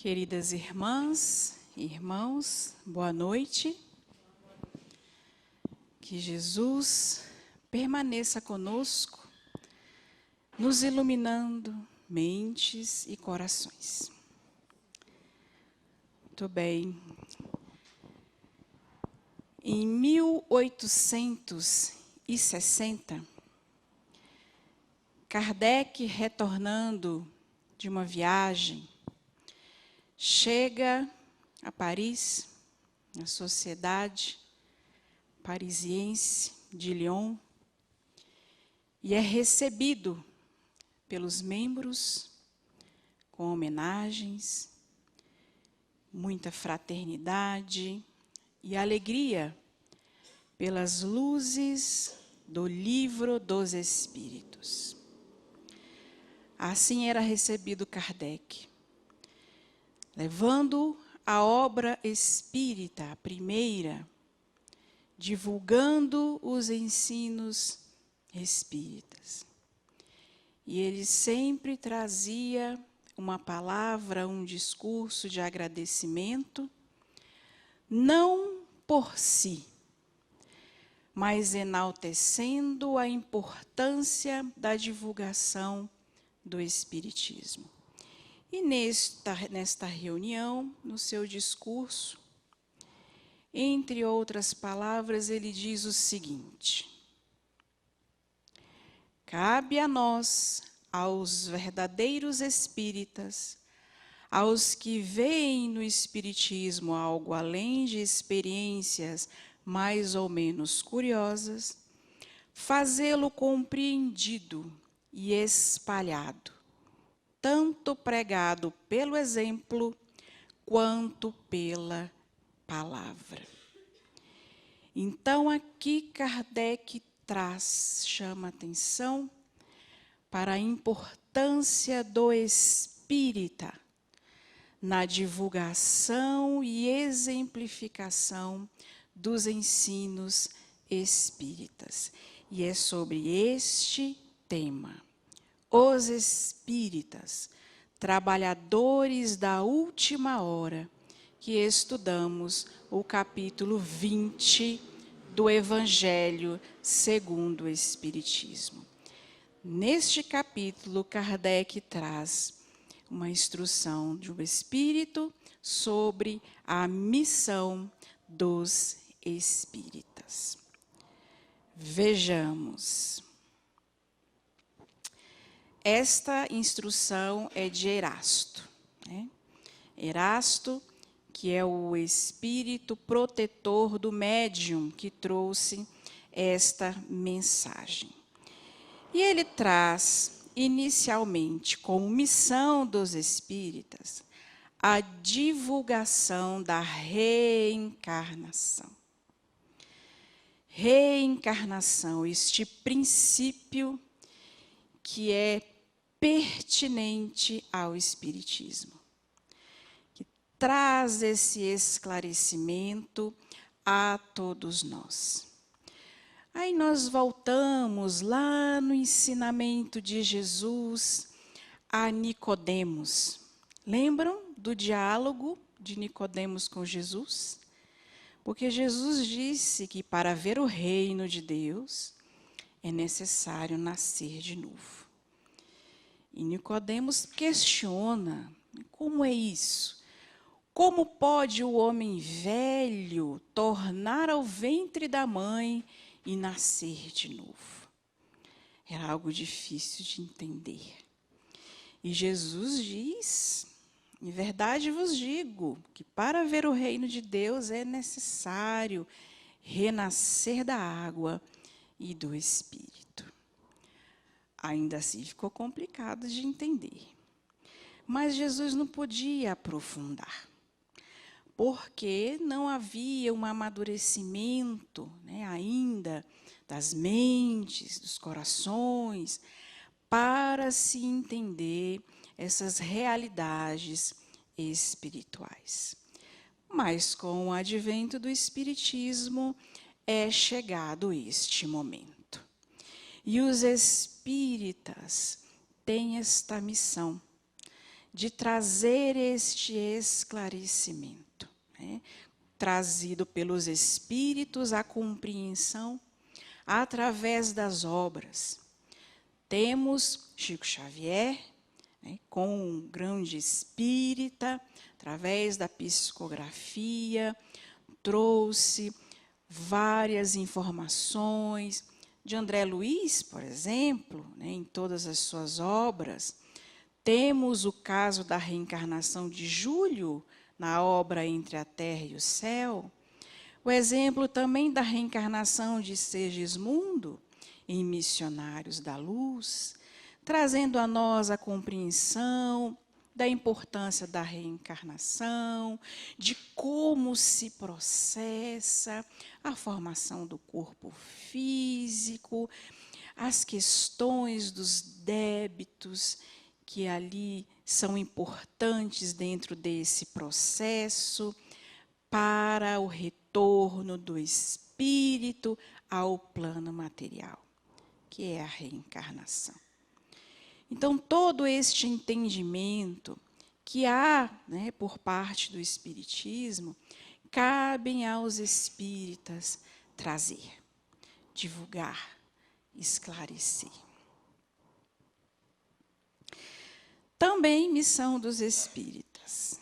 Queridas irmãs e irmãos, boa noite. Que Jesus permaneça conosco, nos iluminando mentes e corações. Muito bem. Em 1860, Kardec, retornando de uma viagem, chega a Paris, na Sociedade Parisiense de Lyon, e é recebido pelos membros com homenagens, muita fraternidade e alegria pelas luzes do Livro dos Espíritos. Assim era recebido Kardec, levando a obra espírita, a primeira, divulgando os ensinos espíritas. E ele sempre trazia uma palavra, um discurso de agradecimento, não por si, mas enaltecendo a importância da divulgação do Espiritismo. E nesta reunião, no seu discurso, entre outras palavras, ele diz o seguinte: cabe a nós, aos verdadeiros espíritas, aos que veem no Espiritismo algo além de experiências mais ou menos curiosas, fazê-lo compreendido e espalhado, tanto pregado pelo exemplo, quanto pela palavra. Então, aqui Kardec chama atenção para a importância do espírita na divulgação e exemplificação dos ensinos espíritas. E é sobre este tema, os espíritas, trabalhadores da última hora, que estudamos o capítulo 20 do Evangelho segundo o Espiritismo. Neste capítulo, Kardec traz uma instrução de um espírito sobre a missão dos espíritas. Vejamos. Esta instrução é de Erasto, né? Erasto, que é o espírito protetor do médium que trouxe esta mensagem. E ele traz, inicialmente, como missão dos espíritas, a divulgação da reencarnação. Reencarnação, este princípio que é pertinente ao Espiritismo, que traz esse esclarecimento a todos nós. Aí nós voltamos lá no ensinamento de Jesus a Nicodemos. Lembram do diálogo de Nicodemos com Jesus? Porque Jesus disse que para ver o reino de Deus é necessário nascer de novo. E Nicodemos questiona: como é isso? Como pode o homem velho tornar ao ventre da mãe e nascer de novo? Era algo difícil de entender. E Jesus diz: em verdade vos digo que para ver o reino de Deus é necessário renascer da água e do Espírito. Ainda assim ficou complicado de entender. Mas Jesus não podia aprofundar, porque não havia um amadurecimento, né, ainda das mentes, dos corações, para se entender essas realidades espirituais. Mas com o advento do Espiritismo é chegado este momento. E os espíritas têm esta missão de trazer este esclarecimento, né, trazido pelos Espíritos à compreensão através das obras. Temos Chico Xavier, né, com um grande espírita, através da psicografia, trouxe várias informações. De André Luiz, por exemplo, né, em todas as suas obras, temos o caso da reencarnação de Júlio, na obra Entre a Terra e o Céu, o exemplo também da reencarnação de Segismundo, em Missionários da Luz, trazendo a nós a compreensão da importância da reencarnação, de como se processa a formação do corpo físico, as questões dos débitos que ali são importantes dentro desse processo para o retorno do espírito ao plano material, que é a reencarnação. Então, todo este entendimento que há, né, por parte do Espiritismo, cabem aos espíritas trazer, divulgar, esclarecer. Também missão dos espíritas,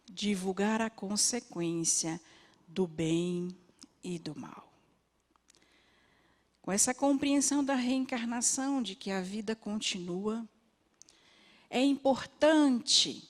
divulgar a consequência do bem e do mal. Com essa compreensão da reencarnação, de que a vida continua, é importante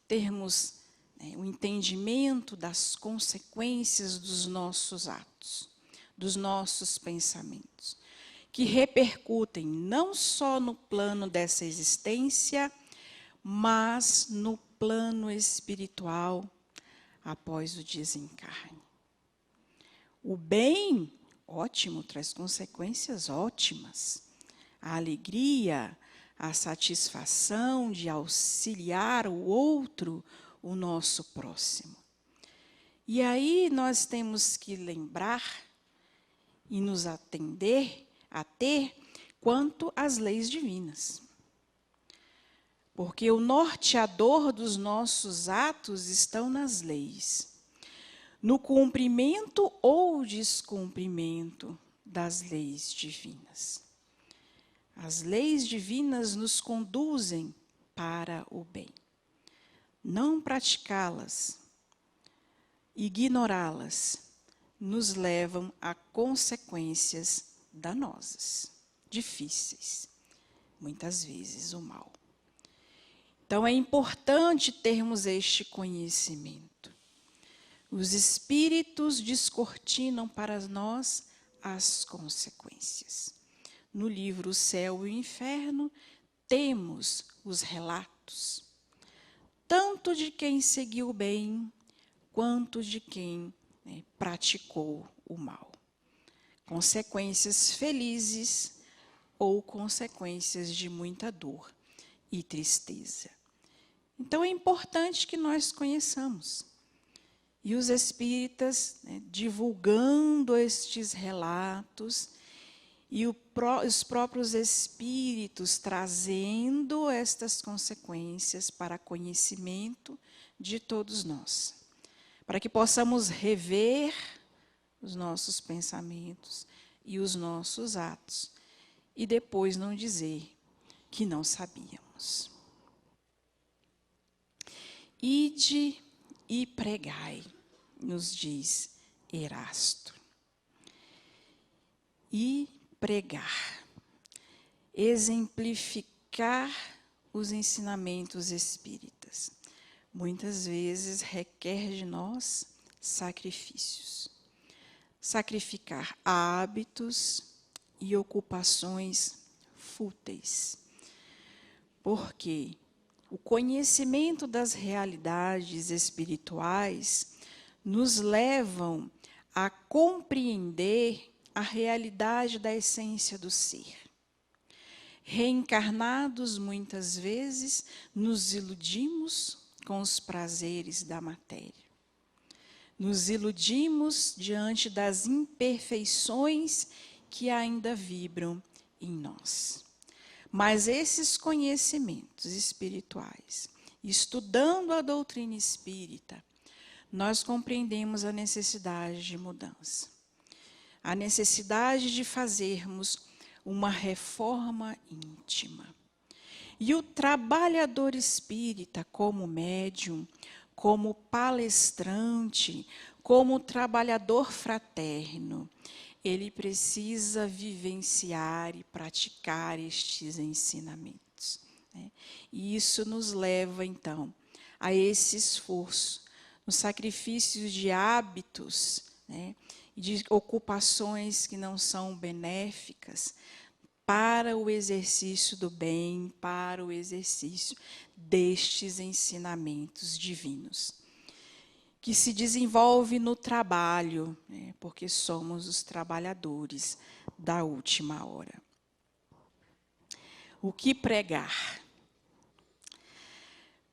termos, né, o entendimento das consequências dos nossos atos, dos nossos pensamentos, que repercutem não só no plano dessa existência, mas no plano espiritual após o desencarne. O bem, ótimo, traz consequências ótimas. A alegria, a satisfação de auxiliar o outro, o nosso próximo. E aí nós temos que lembrar e nos ater quanto às leis divinas. Porque o norteador dos nossos atos estão nas leis, no cumprimento ou descumprimento das leis divinas. As leis divinas nos conduzem para o bem. Não praticá-las, ignorá-las, nos levam a consequências danosas, difíceis, muitas vezes o mal. Então, é importante termos este conhecimento. Os espíritos descortinam para nós as consequências. No livro O Céu e o Inferno, temos os relatos, tanto de quem seguiu o bem, quanto de quem, né, praticou o mal. Consequências felizes ou consequências de muita dor e tristeza. Então, é importante que nós conheçamos. E os espíritas, né, divulgando estes relatos, e os próprios espíritos trazendo estas consequências para conhecimento de todos nós, para que possamos rever os nossos pensamentos e os nossos atos, e depois não dizer que não sabíamos. Ide e pregai, nos diz Erasto. E pregar, exemplificar os ensinamentos espíritas, muitas vezes requer de nós sacrifícios. Sacrificar hábitos e ocupações fúteis. Porque o conhecimento das realidades espirituais nos levam a compreender a realidade da essência do ser. Reencarnados, muitas vezes, nos iludimos com os prazeres da matéria. Nos iludimos diante das imperfeições que ainda vibram em nós. Mas esses conhecimentos espirituais, estudando a doutrina espírita, nós compreendemos a necessidade de mudança. A necessidade de fazermos uma reforma íntima. E o trabalhador espírita, como médium, como palestrante, como trabalhador fraterno, ele precisa vivenciar e praticar estes ensinamentos, né? E isso nos leva, então, a esse esforço, no sacrifício de hábitos, né, de ocupações que não são benéficas, para o exercício do bem, para o exercício destes ensinamentos divinos, que se desenvolve no trabalho, né, porque somos os trabalhadores da última hora. O que pregar?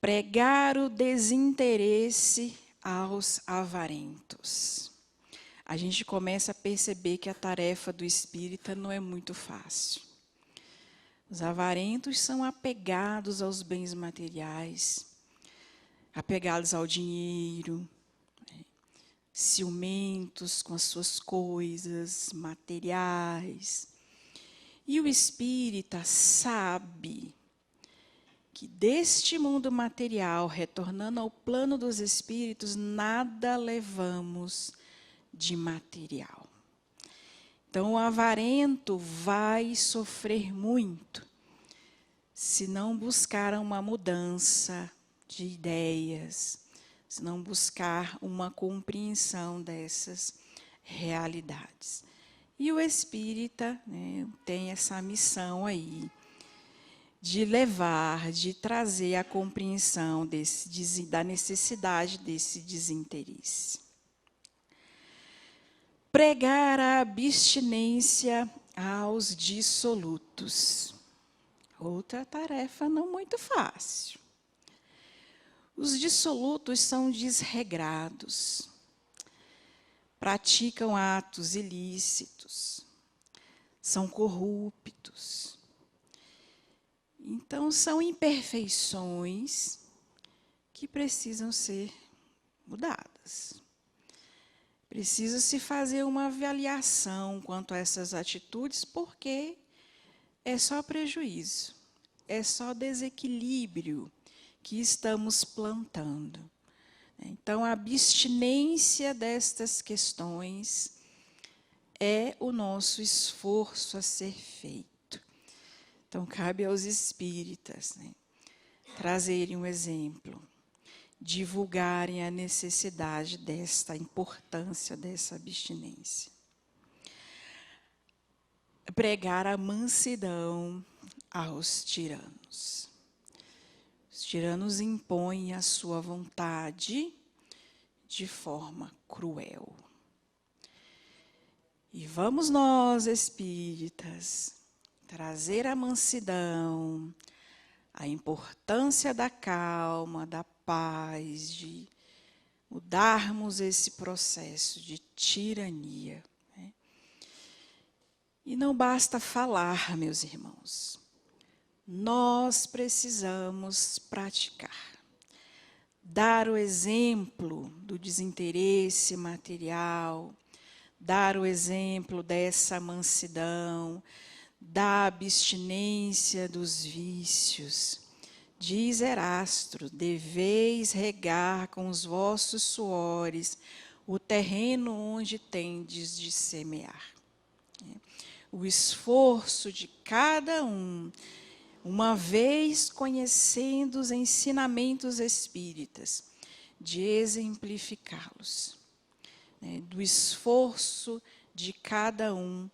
Pregar o desinteresse aos avarentos. A gente começa a perceber que a tarefa do espírita não é muito fácil. Os avarentos são apegados aos bens materiais, apegados ao dinheiro, ciumentos com as suas coisas materiais. E o espírita sabe que deste mundo material, retornando ao plano dos espíritos, nada levamos de material. Então, o avarento vai sofrer muito se não buscar uma mudança de ideias, se não buscar uma compreensão dessas realidades. E o espírita, né, tem essa missão aí de levar, de trazer a compreensão da necessidade desse desinteresse. Pregar a abstinência aos dissolutos. Outra tarefa não muito fácil. Os dissolutos são desregrados, praticam atos ilícitos, são corruptos. Então, são imperfeições que precisam ser mudadas. Precisa se fazer uma avaliação quanto a essas atitudes, porque é só prejuízo, é só desequilíbrio que estamos plantando. Então, a abstinência destas questões é o nosso esforço a ser feito. Então, cabe aos espíritas, né, trazerem um exemplo, divulgarem a necessidade a importância dessa abstinência. Pregar a mansidão aos tiranos. Os tiranos impõem a sua vontade de forma cruel. E vamos nós, espíritas, trazer a mansidão, a importância da calma, da paz, de mudarmos esse processo de tirania, né? E não basta falar, meus irmãos. Nós precisamos praticar. Dar o exemplo do desinteresse material, dar o exemplo dessa mansidão, da abstinência dos vícios. Diz Erasto, deveis regar com os vossos suores o terreno onde tendes de semear. O esforço de cada um, uma vez conhecendo os ensinamentos espíritas, de exemplificá-los, né, do esforço de cada um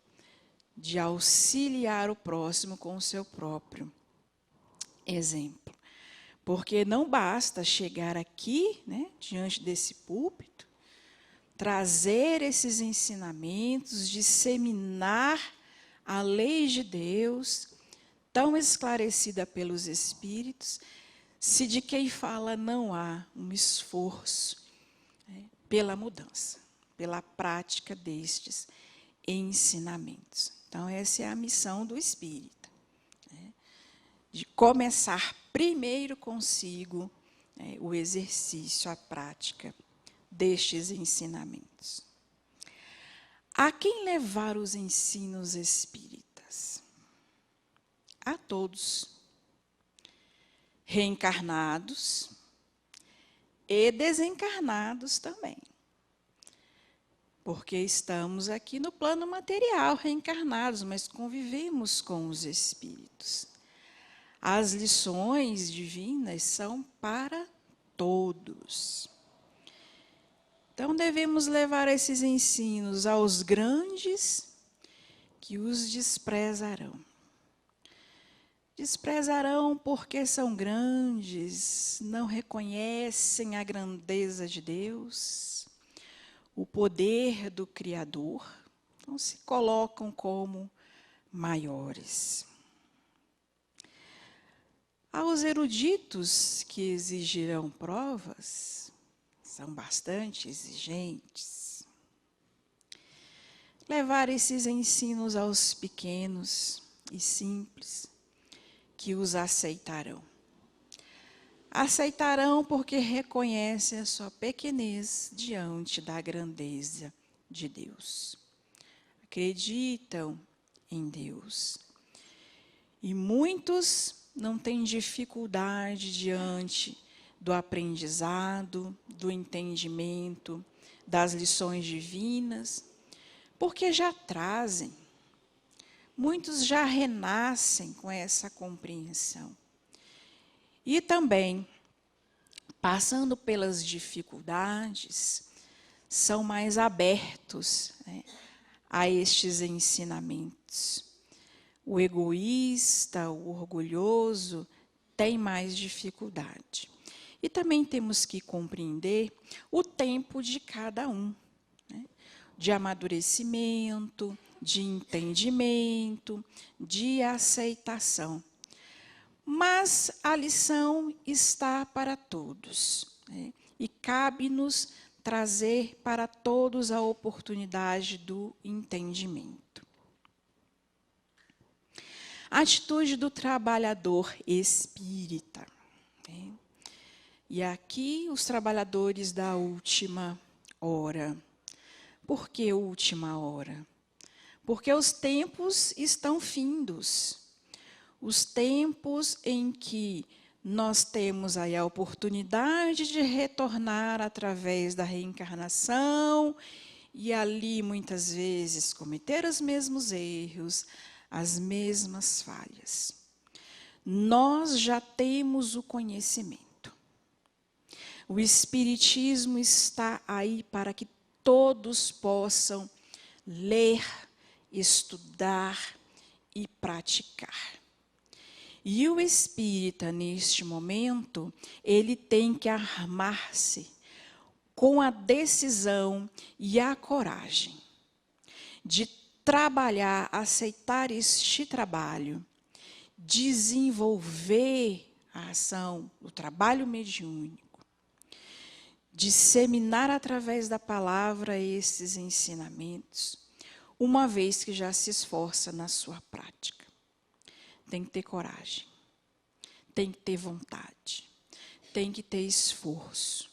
de auxiliar o próximo com o seu próprio exemplo. Porque não basta chegar aqui, né, diante desse púlpito, trazer esses ensinamentos, disseminar a lei de Deus, tão esclarecida pelos Espíritos, se de quem fala não há um esforço, né, pela mudança, pela prática destes ensinamentos. Então, essa é a missão do espírita, né, de começar primeiro consigo, o exercício, a prática destes ensinamentos. A quem levar os ensinos espíritas? A todos, reencarnados e desencarnados também. Porque estamos aqui no plano material, reencarnados, mas convivemos com os espíritos. As lições divinas são para todos. Então, devemos levar esses ensinos aos grandes que os desprezarão. Desprezarão porque são grandes, não reconhecem a grandeza de Deus, o poder do Criador, então se colocam como maiores. Aos eruditos que exigirão provas, são bastante exigentes. Levar esses ensinos aos pequenos e simples, que os aceitarão. Aceitarão porque reconhecem a sua pequenez diante da grandeza de Deus. Acreditam em Deus. E muitos não têm dificuldade diante do aprendizado, do entendimento, das lições divinas, porque já trazem. Muitos já renascem com essa compreensão. E também, passando pelas dificuldades, são mais abertos, a estes ensinamentos. O egoísta, o orgulhoso, tem mais dificuldade. E também temos que compreender o tempo de cada um, de amadurecimento, de entendimento, de aceitação. Mas a lição está para todos, e cabe-nos trazer para todos a oportunidade do entendimento. A atitude do trabalhador espírita. E aqui os trabalhadores da última hora. Por que última hora? Porque os tempos estão findos. Os tempos em que nós temos aí a oportunidade de retornar através da reencarnação e ali muitas vezes cometer os mesmos erros, as mesmas falhas. Nós já temos o conhecimento. O Espiritismo está aí para que todos possam ler, estudar e praticar. E o espírita, neste momento, ele tem que armar-se com a decisão e a coragem de trabalhar, aceitar este trabalho, desenvolver a ação, o trabalho mediúnico, disseminar através da palavra esses ensinamentos, uma vez que já se esforça na sua prática. Tem que ter coragem, tem que ter vontade, tem que ter esforço.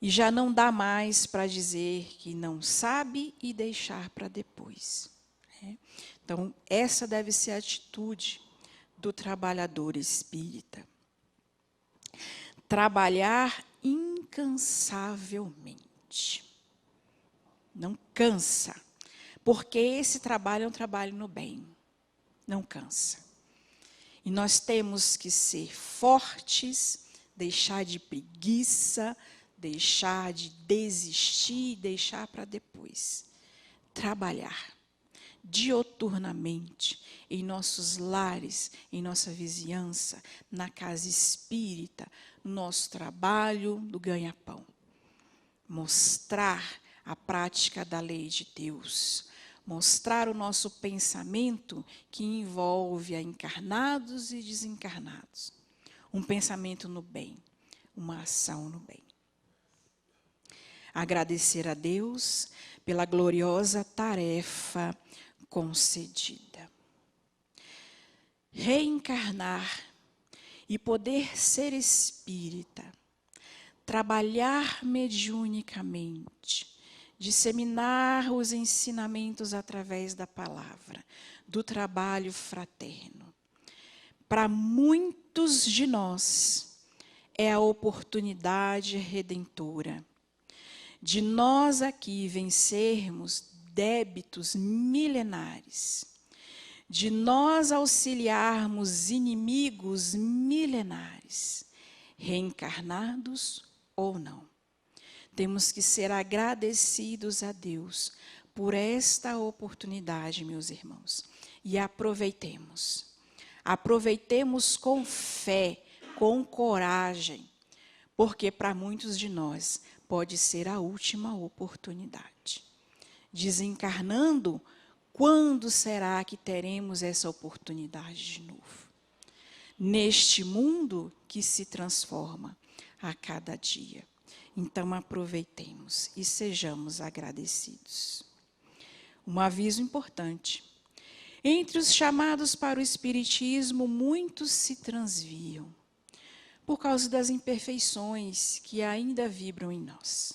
E já não dá mais para dizer que não sabe e deixar para depois. Então, essa deve ser a atitude do trabalhador espírita. Trabalhar incansavelmente. Não cansa, porque esse trabalho é um trabalho no bem. Não cansa. E nós temos que ser fortes, deixar de preguiça, deixar de desistir, deixar para depois. Trabalhar dioturnamente em nossos lares, em nossa vizinhança, na casa espírita, no nosso trabalho do ganha-pão. Mostrar a prática da lei de Deus. Mostrar o nosso pensamento que envolve a encarnados e desencarnados. Um pensamento no bem, uma ação no bem. Agradecer a Deus pela gloriosa tarefa concedida. Reencarnar e poder ser espírita, trabalhar mediunicamente, disseminar os ensinamentos através da palavra, do trabalho fraterno. Para muitos de nós, é a oportunidade redentora de nós aqui vencermos débitos milenares, de nós auxiliarmos inimigos milenares, reencarnados ou não. Temos que ser agradecidos a Deus por esta oportunidade, meus irmãos, e aproveitemos. Aproveitemos com fé, com coragem, porque para muitos de nós pode ser a última oportunidade. Desencarnando, quando será que teremos essa oportunidade de novo? Neste mundo que se transforma a cada dia. Então, aproveitemos e sejamos agradecidos. Um aviso importante. Entre os chamados para o Espiritismo, muitos se transviam, por causa das imperfeições que ainda vibram em nós.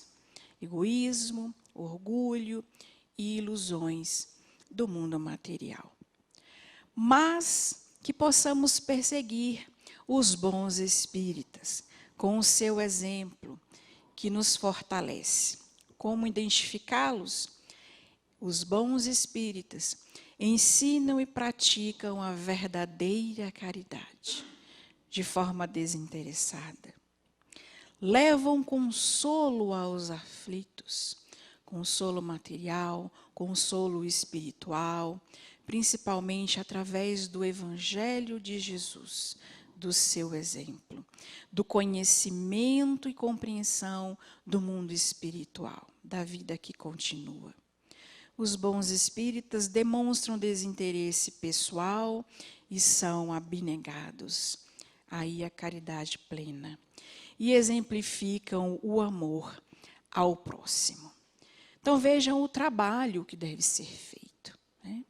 Egoísmo, orgulho e ilusões do mundo material. Mas que possamos perseguir os bons espíritas, com o seu exemplo, que nos fortalece. Como identificá-los? Os bons espíritas ensinam e praticam a verdadeira caridade, de forma desinteressada. Levam consolo aos aflitos, consolo material, consolo espiritual, principalmente através do Evangelho de Jesus, do seu exemplo, do conhecimento e compreensão do mundo espiritual, da vida que continua. Os bons espíritas demonstram desinteresse pessoal e são abnegados. Aí a caridade plena. E exemplificam o amor ao próximo. Então vejam o trabalho que deve ser feito, né?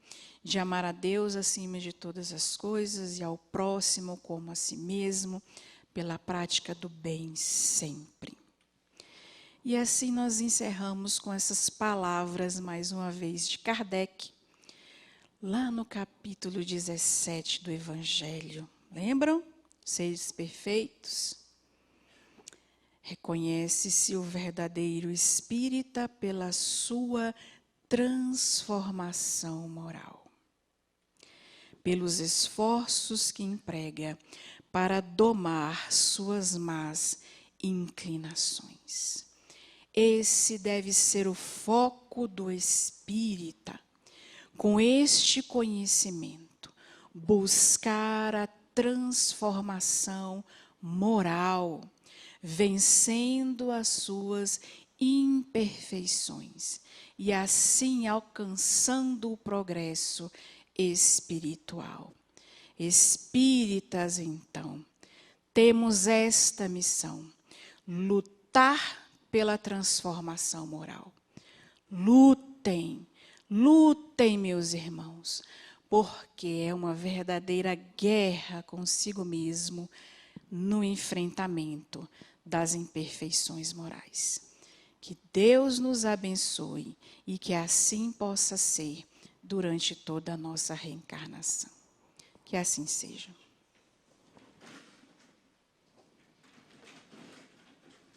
De amar a Deus acima de todas as coisas e ao próximo como a si mesmo, pela prática do bem sempre. E assim nós encerramos com essas palavras, mais uma vez, de Kardec, lá no capítulo 17 do Evangelho. Lembram? Seres perfeitos. Reconhece-se o verdadeiro espírita pela sua transformação moral, pelos esforços que emprega para domar suas más inclinações. Esse deve ser o foco do espírita. Com este conhecimento, buscar a transformação moral, vencendo as suas imperfeições e assim alcançando o progresso espiritual. Espíritas, então, temos esta missão: lutar pela transformação moral. Lutem, lutem, meus irmãos, porque é uma verdadeira guerra consigo mesmo no enfrentamento das imperfeições morais. Que Deus nos abençoe e que assim possa ser durante toda a nossa reencarnação. Que assim seja.